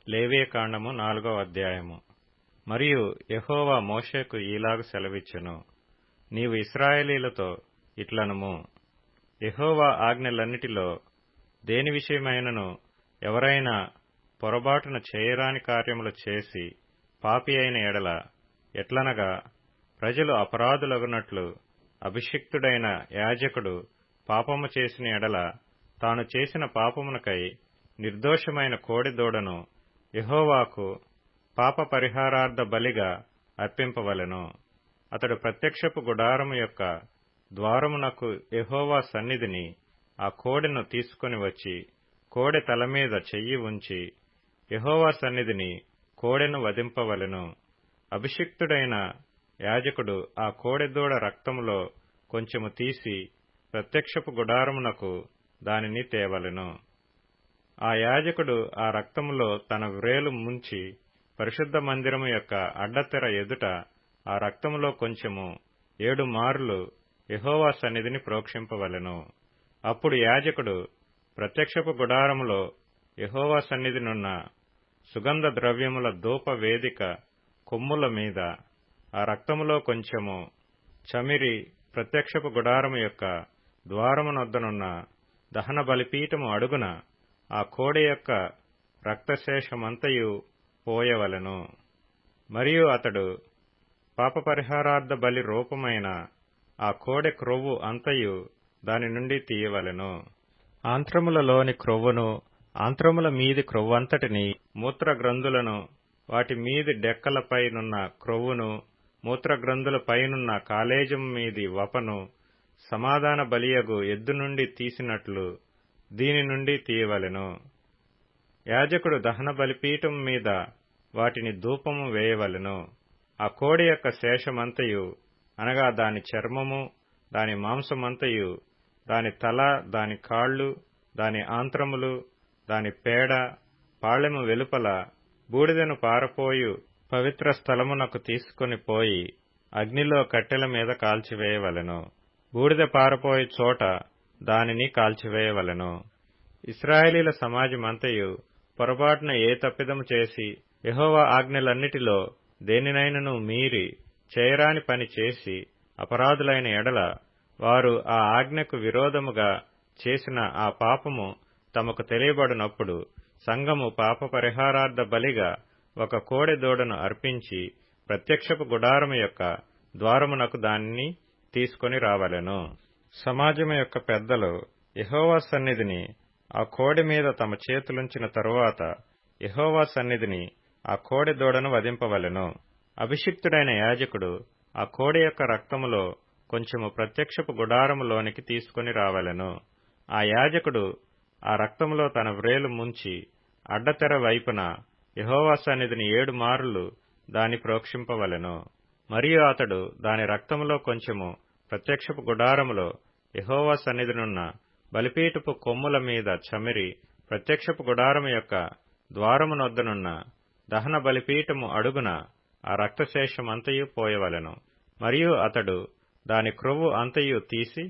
లేవియకాండము 4వ అధ్యాయము. మరియు యెహోవా మోషేకు ఈలాగు సెలవిచ్చెను, నీవు ఇశ్రాయేలీయులతో ఇట్లనుము, యెహోవా ఆజ్ఞలన్నిటిలో దేని విషయమైనను ఎవరైనా పొరబాటున చేయరాని కార్యములు చేసి పాపి అయిన ఎడల, ఎట్లనగా ప్రజలు అపరాధులగునట్లు అభిషిక్తుడైన యాజకుడు పాపము చేసిన ఎడల, తాను చేసిన పాపమునకై నిర్దోషమైన కోడెదూడను యెహోవాకు పాప పరిహారార్థ బలిగా అర్పింపవలెను. అతడు ప్రత్యక్షపు గుడారము యొక్క ద్వారమునకు యెహోవా సన్నిధిని ఆ కోడెను తీసుకొని వచ్చి, కోడె తలమీద చెయ్యి ఉంచి యెహోవా సన్నిధిని కోడెను వధింపవలెను. అభిషిక్తుడైన యాజకుడు ఆ కోడెదూడ రక్తములో కొంచెము తీసి ప్రత్యక్షపు గుడారమునకు దానిని తేవలెను. ఆ యాజకుడు ఆ రక్తములో తన వ్రేలు ముంచి పరిశుద్ధ మందిరము యొక్క అడ్డతెర ఎదుట ఆ రక్తములో కొంచెము 7 మార్లు యెహోవా సన్నిధిని ప్రోక్షింపవలెను. అప్పుడు యాజకుడు ప్రత్యక్షపు గుడారములో యెహోవా సన్నిధినున్న సుగంధ ద్రవ్యముల ధూప వేదిక కొమ్ముల మీద ఆ రక్తములో కొంచెము చమిరి ప్రత్యక్షపు గుడారము యొక్క ద్వారమునొద్దనున్న దహన బలిపీఠము అడుగున ఆ కోడె యొక్క రక్తశేషమంతయు పోయవలెను. మరియు అతడు పాపపరిహారార్థ బలి రూపమైన ఆ కోడె క్రొవ్వు అంతయు దాని నుండి తీయవలెను. ఆంత్రములలోని క్రొవ్వును, ఆంత్రముల మీది క్రొవ్వంతటిని, మూత్రగ్రంథులను, వాటి మీది డెక్కలపైనున్న క్రొవ్వును, మూత్రగ్రంథుల పైనున్న కాలేజము మీది వపను సమాధాన బలియగు ఎద్దు నుండి తీసినట్లు దీని నుండి తీయవలెను. యాజకుడు దహన బలిపీఠం మీద వాటిని ధూపము వేయవలెను. ఆ కోడి యొక్క శేషమంతయు, అనగా దాని చర్మము, దాని మాంసమంతయు, దాని తల, దాని కాళ్లు, దాని ఆంత్రములు, దాని పేడ, పాళెము వెలుపల బూడిదను పారపోయు పవిత్ర స్థలమునకు తీసుకొని పోయి అగ్నిలో కట్టెల మీద కాల్చివేయవలెను. బూడిద పారపోయే చోట దానిని కాల్చివేయవలెను. ఇశ్రాయేలీల సమాజమంతయు పొరపాటున ఏ తప్పిదము చేసి యెహోవా ఆజ్ఞలన్నిటిలో దేనినైనను మీరి చేయరాని పని చేసి అపరాధులైన ఎడల, వారు ఆ ఆజ్ఞకు విరోధముగా చేసిన ఆ పాపము తమకు తెలియబడినప్పుడు సంఘము పాప పరిహారార్థ బలిగా ఒక కోడె దూడను అర్పించి ప్రత్యక్షపు గుడారము యొక్క ద్వారమునకు దానిని తీసుకొని రావలెను. సమాజము యొక్క పెద్దలు యెహోవా సన్నిధిని ఆ కోడె మీద తమ చేతులుంచిన తరువాత యెహోవా సన్నిధిని ఆ కోడె దూడను వధింపవలెను. అభిషిక్తుడైన యాజకుడు ఆ కోడె యొక్క రక్తములో కొంచెము ప్రత్యక్షపు గుడారములోనికి తీసుకొని రావలెను. ఆ యాజకుడు ఆ రక్తములో తన వ్రేలు ముంచి అడ్డతెర వైపున యెహోవా సన్నిధిని 7 మార్లు దాని ప్రోక్షింపవలెను. మరియు అతడు దాని రక్తములో కొంచెము ప్రత్యక్షపు గుడారములో యెహోవా సన్నిధినున్న బలిపీఠపు కొమ్ముల మీద చమిరి ప్రత్యక్షపు గుడారము యొక్క ద్వారమునొద్దనున్న దహన బలిపీఠము అడుగున ఆ రక్తశేషమంతయు పోయవలెను. మరియు అతడు దాని క్రొవ్వు అంతయు తీసి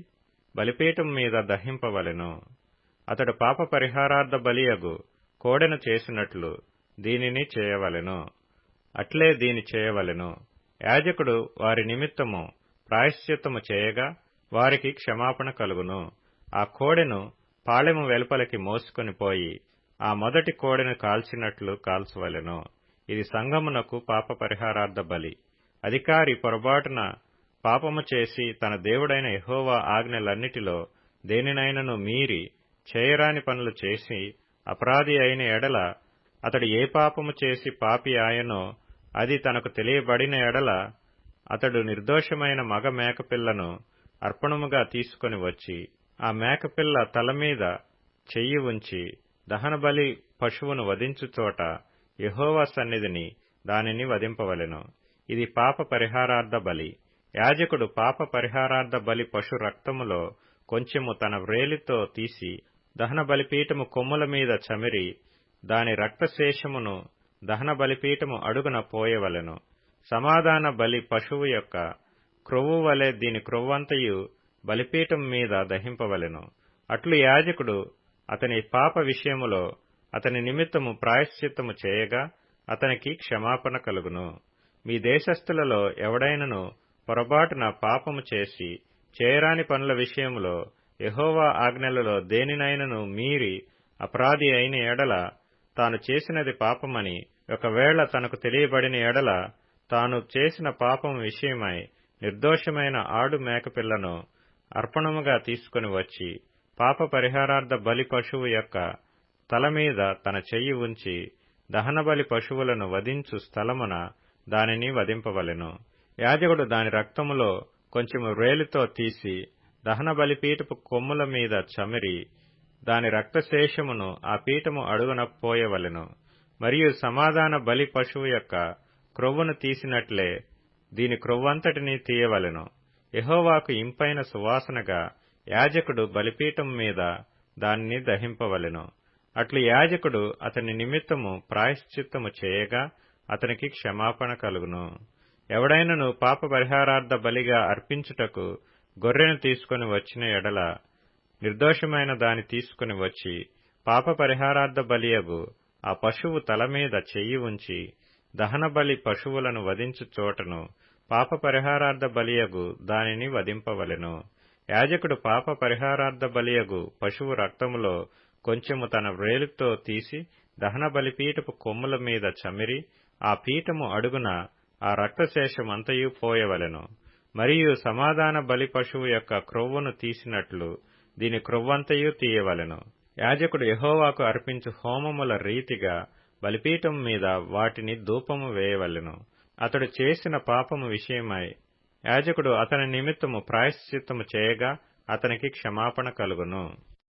బలిపీఠం మీద దహింపవలెను. అతడు పాప పరిహారార్థ బలియగు కోడెను చేసినట్లు దీనిని చేయవలెను. అట్లే దీని చేయవలెను. యాజకుడు వారి నిమిత్తము ప్రాయశ్చిత్తము చేయగా వారికి క్షమాపణ కలుగును. ఆ కోడెను పాళెము వెలుపలికి మోసుకొని పోయి ఆ మొదటి కోడెను కాల్చినట్లు కాల్చవలెను. ఇది సంఘమునకు పాప పరిహారార్థ బలి. అధికారి పొరబాటున పాపము చేసి తన దేవుడైన యెహోవా ఆజ్ఞలన్నిటిలో దేనినైనను మీరి చేయరాని పనులు చేసి అపరాధి అయిన ఎడల, అతడు ఏ పాపము చేసి పాపి ఆయనో అది తనకు తెలియబడిన ఎడల, అతడు నిర్దోషమైన మగ మేకపిల్లను అర్పణముగా తీసుకొని వచ్చి ఆ మేకపిల్ల తలమీద చెయ్యి ఉంచి దహనబలి పశువును వధించు చోట యెహోవా సన్నిధిని దానిని వధింపవలెను. ఇది పాప పరిహారార్థ బలి. యాజకుడు పాప పరిహారార్థ బలి పశు రక్తములో కొంచెము తన వ్రేలితో తీసి దహన బలిపీఠము కొమ్ముల మీద చమిరి దాని రక్తశేషమును దహన బలిపీఠము అడుగున పోయవలెను. సమాధాన బలి పశువు యొక్క క్రొవ్వు వలె దీని క్రొవ్వంతయు బలిపీఠం మీద దహింపవలెను. అట్లు యాజకుడు అతని పాప విషయములో అతని నిమిత్తము ప్రాయశ్చిత్తము చేయగా అతనికి క్షమాపణ కలుగును. మీ దేశస్థులలో ఎవడైనను పొరబాటున పాపము చేసి చేయరాని పనుల విషయములో యెహోవా ఆజ్ఞలలో దేనినైనను మీరి అపరాధి అయిన ఎడల, తాను చేసినది పాపమని ఒకవేళ తనకు తెలియబడిన ఎడల, తాను చేసిన పాపము విషయమై నిర్దోషమైన ఆడు మేకపిల్లను అర్పణముగా తీసుకుని వచ్చి పాప పరిహారార్థ బలి పశువు యొక్క తల మీద తన చెయ్యి ఉంచి దహనబలి పశువులను వధించు స్థలమున దానిని వధింపవలెను. యాజకుడు దాని రక్తములో కొంచెము వ్రేలితో తీసి దహన బలిపీఠపు కొమ్ముల మీద చమిరి దాని రక్తశేషమును ఆ పీఠము అడుగున పోయవలెను. మరియు సమాధాన బలి పశువు యొక్క క్రొవ్వును తీసినట్లే దీని క్రొవ్వంతటినీ తీయవలెను. యెహోవాకు ఇంపైన సువాసనగా యాజకుడు బలిపీఠం మీద దానిని దహింపవలెను. అట్లు యాజకుడు అతని నిమిత్తము ప్రాయశ్చిత్తము చేయగా అతనికి క్షమాపణ కలుగును. ఎవడైనను పాప పరిహారార్థ బలిగా అర్పించుటకు గొర్రెను తీసుకుని వచ్చిన ఎడల, నిర్దోషమైన దాని తీసుకుని వచ్చి పాప పరిహారార్థ బలియగు ఆ పశువు తల మీద చెయ్యి ఉంచి దహనబలి పశువులను వధించు చోటను పాప పరిహారార్థ బలియగు దానిని వధింపవలెను. యాజకుడు పాప పరిహారార్థ బలియగు పశువు రక్తములో కొంచెము తన వ్రేలుతో తీసి దహన బలిపీఠపు కొమ్ముల మీద చమిరి ఆ పీఠము అడుగున ఆ రక్తశేషమంతయు పోయవలెను. మరియు సమాధాన బలి పశువు యొక్క క్రొవ్వును తీసినట్లు దీని క్రొవ్వంతయు తీయవలెను. యాజకుడు యెహోవాకు అర్పించు హోమముల రీతిగా బలిపీఠం మీద వాటిని ధూపము వేయవలెను. అతడు చేసిన పాపము విషయమై యాజకుడు అతని నిమిత్తము ప్రాయశ్చిత్తము చేయగా అతనికి క్షమాపణ కలుగును.